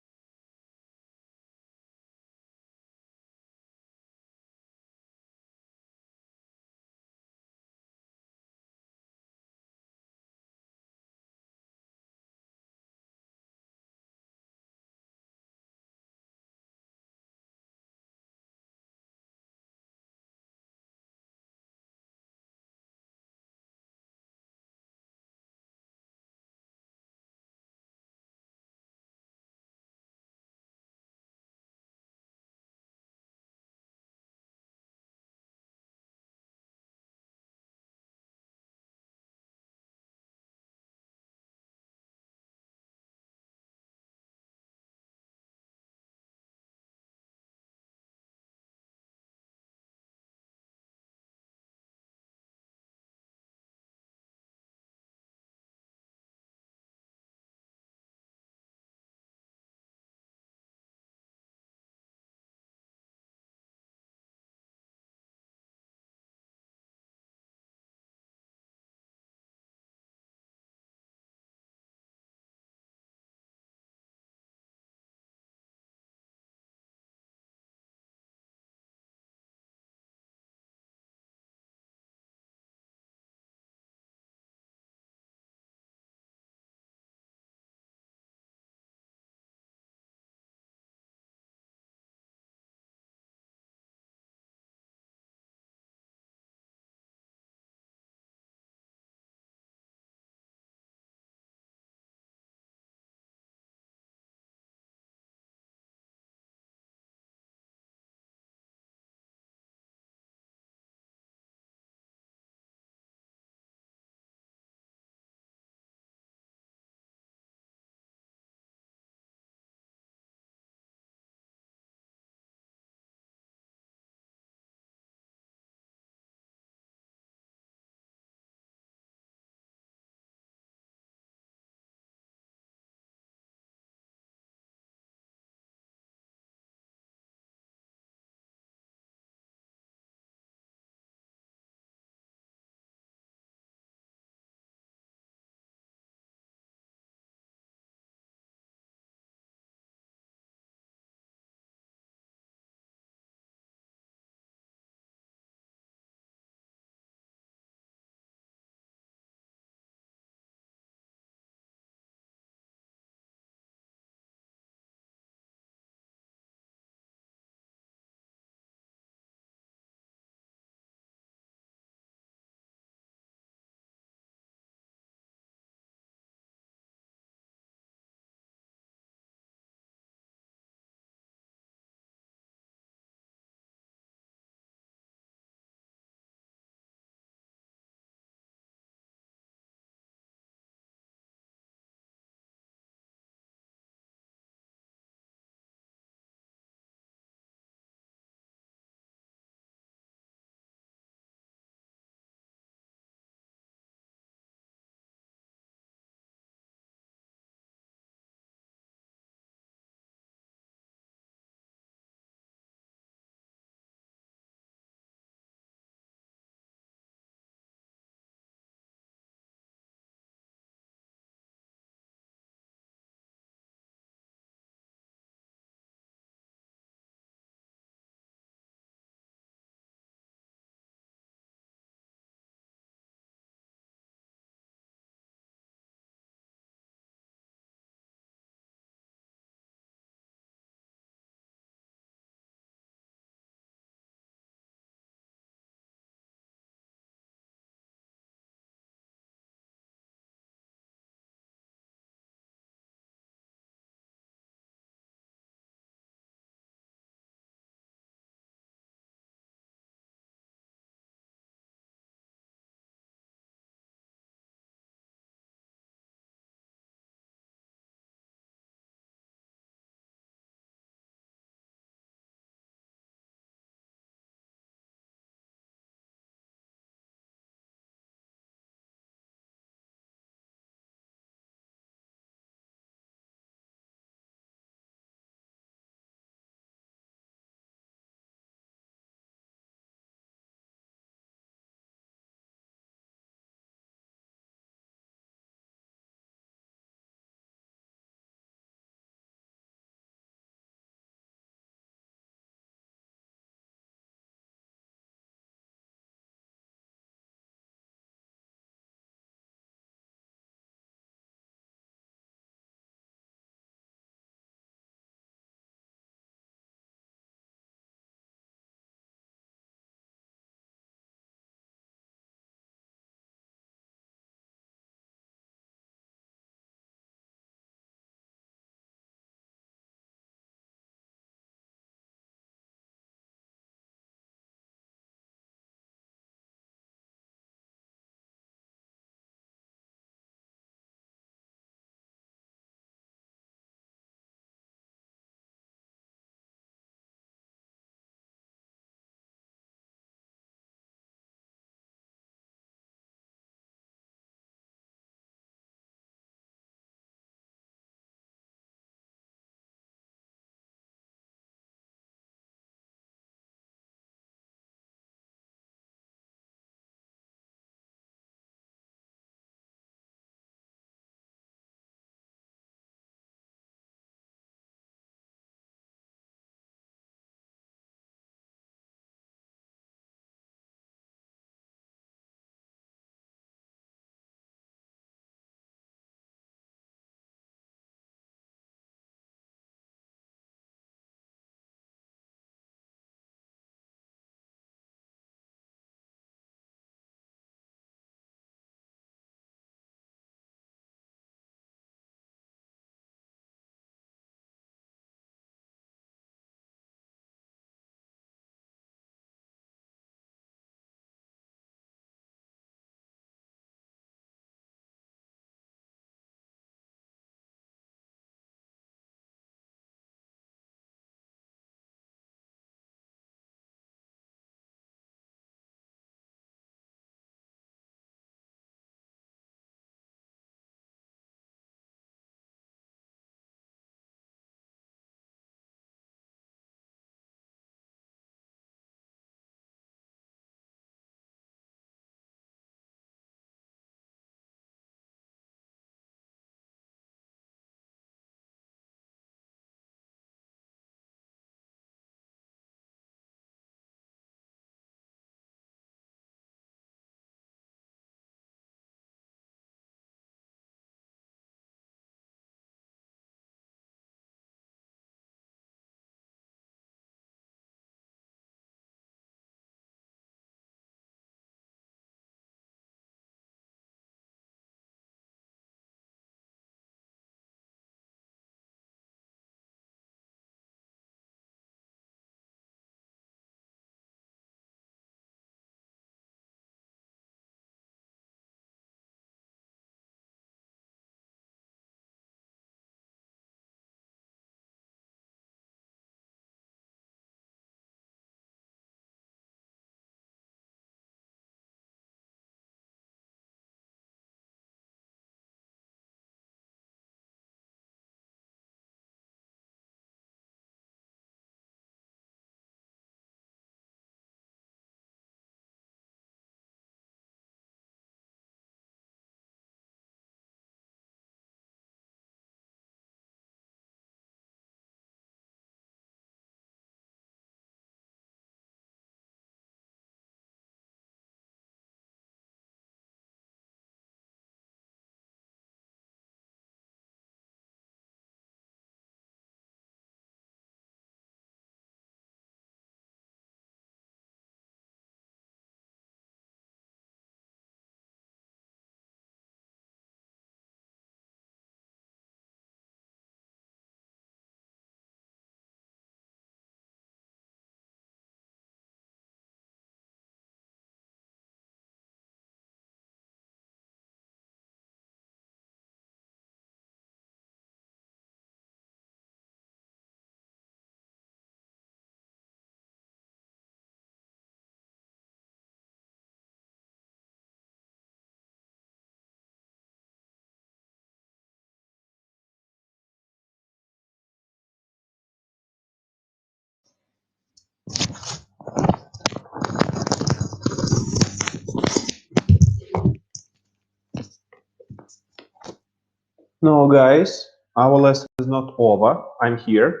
No, guys, our lesson is not over. I'm here.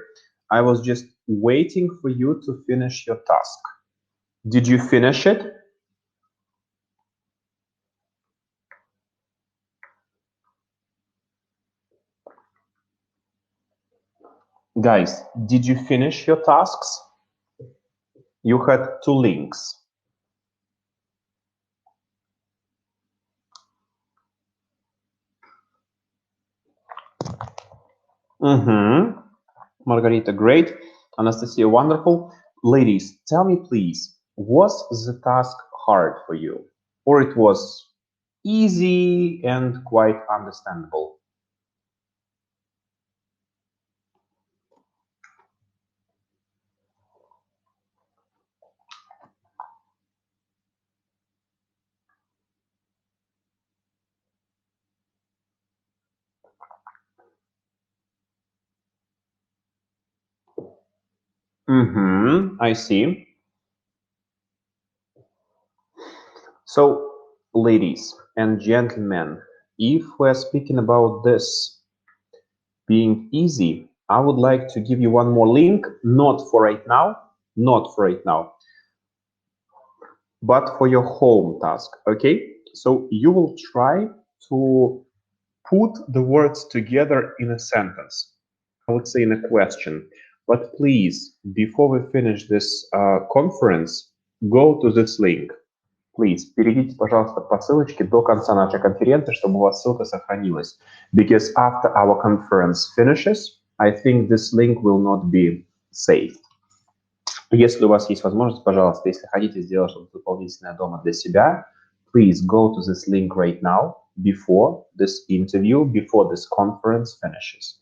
I was just waiting for you to finish your task. Did you finish it? Guys, did you finish your tasks? You had 2 links. Margarita, great. Anastasia, wonderful. Ladies, tell me please, was the task hard for you? Or it was easy and quite understandable? I see. So, ladies and gentlemen, if we're speaking about this being easy, I would like to give you one more link, not for right now, but for your home task, okay? So you will try to put the words together in a sentence, I would say in a question. But please, before we finish this conference, go to this link. Please, перейдите, пожалуйста, по ссылочке до конца нашей конференции, чтобы у вас ссылка сохранилась. Because after our conference finishes, I think this link will not be saved. Если у вас есть возможность, пожалуйста, если хотите сделать что-то дополнительное дома для себя, please go to this link right now, before this interview, before this conference finishes.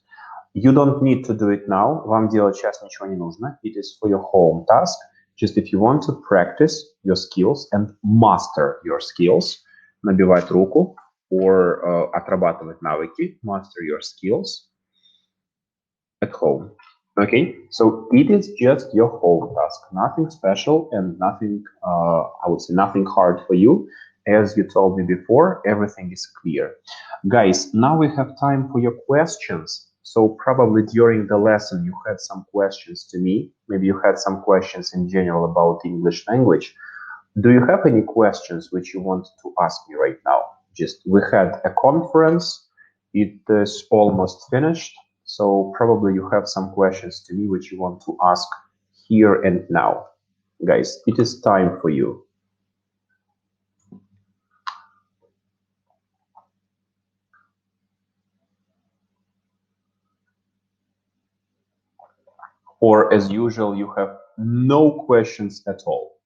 You don't need to do it now. Вам делать сейчас ничего не нужно. It is for your home task. Just if you want to practice your skills and master your skills, набивать руку, or отрабатывать навыки, master your skills at home. Okay, so it is just your home task, nothing special and nothing, I would say nothing hard for you. As you told me before, everything is clear. Guys, now we have time for your questions. So probably during the lesson you had some questions to me. Maybe you had some questions in general about English language. Do you have any questions which you want to ask me right now? Just, we had a conference. It is almost finished. So probably you have some questions to me which you want to ask here and now. Guys, it is time for you. Or as usual, you have no questions at all.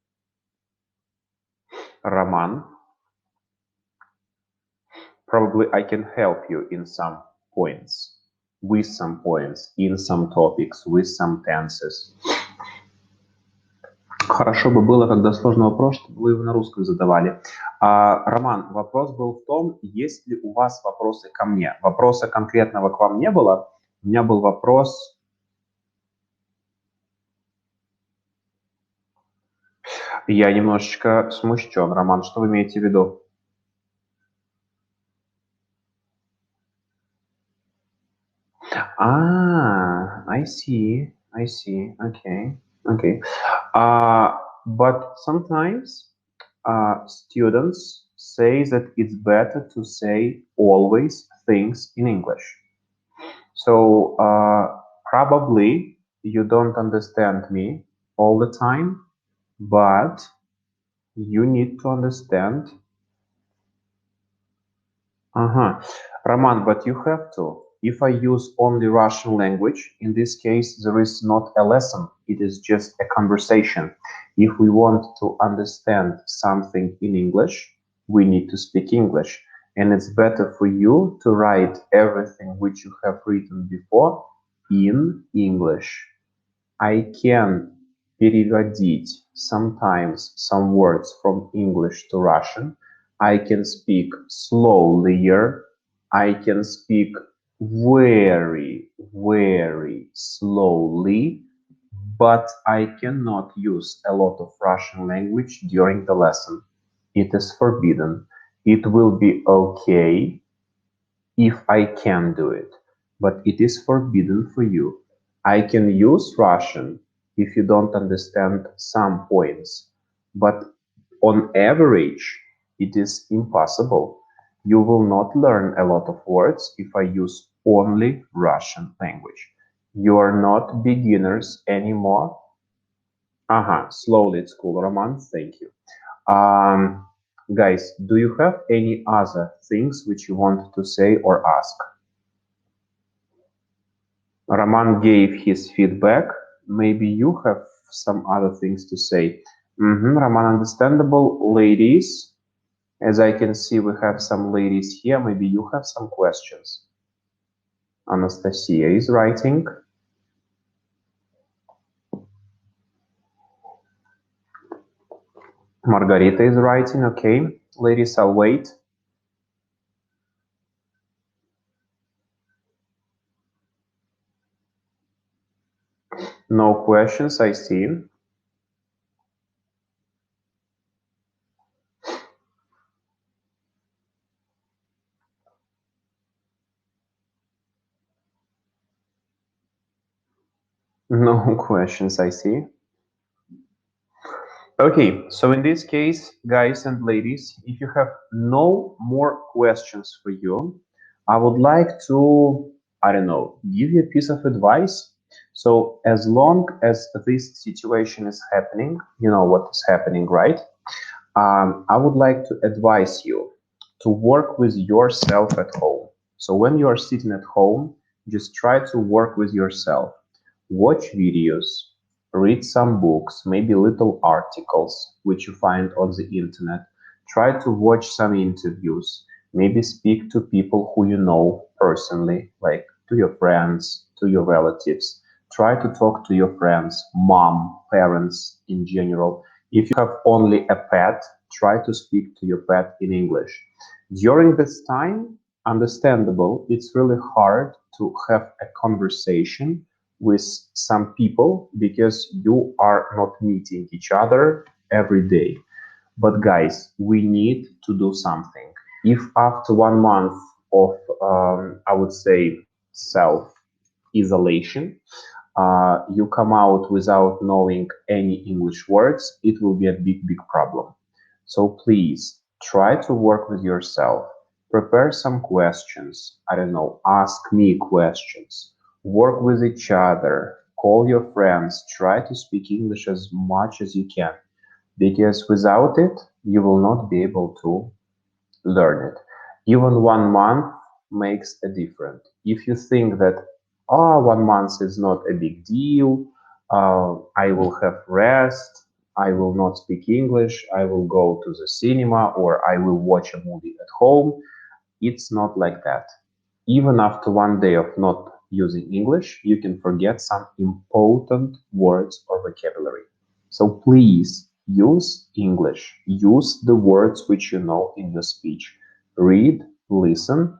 Roman, probably I can help you in some points, with some points, in some topics, with some tenses. Хорошо бы было, когда сложный вопрос, чтобы вы его на русском задавали. Роман, вопрос был в том, есть ли у вас вопросы ко мне. Вопроса конкретного к вам не было. У меня был вопрос... Я немножечко смущен. Роман, что вы имеете в виду? I see. Okay. But sometimes students say that it's better to say always things in English. So probably you don't understand me all the time, but you need to understand. Roman, but you have to. If I use only Russian language, in this case, there is not a lesson. It is just a conversation. If we want to understand something in English, we need to speak English. And it's better for you to write everything which you have written before in English. I can переводить sometimes some words from English to Russian. I can speak slowlier. I can speak very, very slowly, but I cannot use a lot of Russian language during the lesson. It is forbidden. It will be okay if I can do it, but it is forbidden for you. I can use Russian if you don't understand some points, but on average, it is impossible. You will not learn a lot of words if I use only Russian language. You are not beginners anymore. Slowly it's cool, Roman. Thank you. Um, Guys, do you have any other things which you want to say or ask? Roman gave his feedback. Maybe you have some other things to say. Roman, understandable. Ladies, as I can see, we have some ladies here. Maybe you have some questions. Anastasia is writing. Margarita is writing. Okay, ladies, I'll wait. No questions, I see. No questions, I see. Okay, so in this case, guys and ladies, if you have no more questions for you, I would like to, I don't know, give you a piece of advice. So as long as this situation is happening, you know what is happening, right? I would like to advise you to work with yourself at home. So when you are sitting at home, just try to work with yourself. Watch videos, read some books, maybe little articles which you find on the internet. Try to watch some interviews, maybe speak to people who you know personally, like to your friends, to your relatives. Try to talk to your friends, mom, parents in general. If you have only a pet, try to speak to your pet in English. During this time, understandable, it's really hard to have a conversation with some people because you are not meeting each other every day. But guys, we need to do something. If after 1 month of, I would say, self isolation, you come out without knowing any English words, it will be a big, big problem. So please try to work with yourself. Prepare some questions. I don't know, ask me questions. Work with each other. Call your friends. Try to speak English as much as you can. Because without it, you will not be able to learn it. Even 1 month makes a difference. If you think that, 1 month is not a big deal, I will have rest, I will not speak English, I will go to the cinema, or I will watch a movie at home, it's not like that. Even after 1 day of not using English, you can forget some important words or vocabulary. So please use English. Use the words which you know in your speech. Read, listen,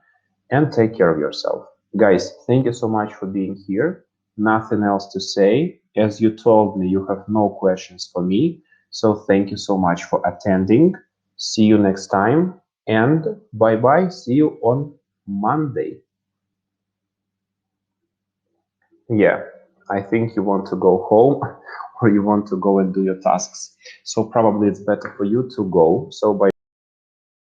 and take care of yourself. Guys, thank you so much for being here. Nothing else to say. As you told me, you have no questions for me. So thank you so much for attending. See you next time. And bye bye. See you on Monday. Yeah, I think you want to go home or you want to go and do your tasks. So probably it's better for you to go. So bye.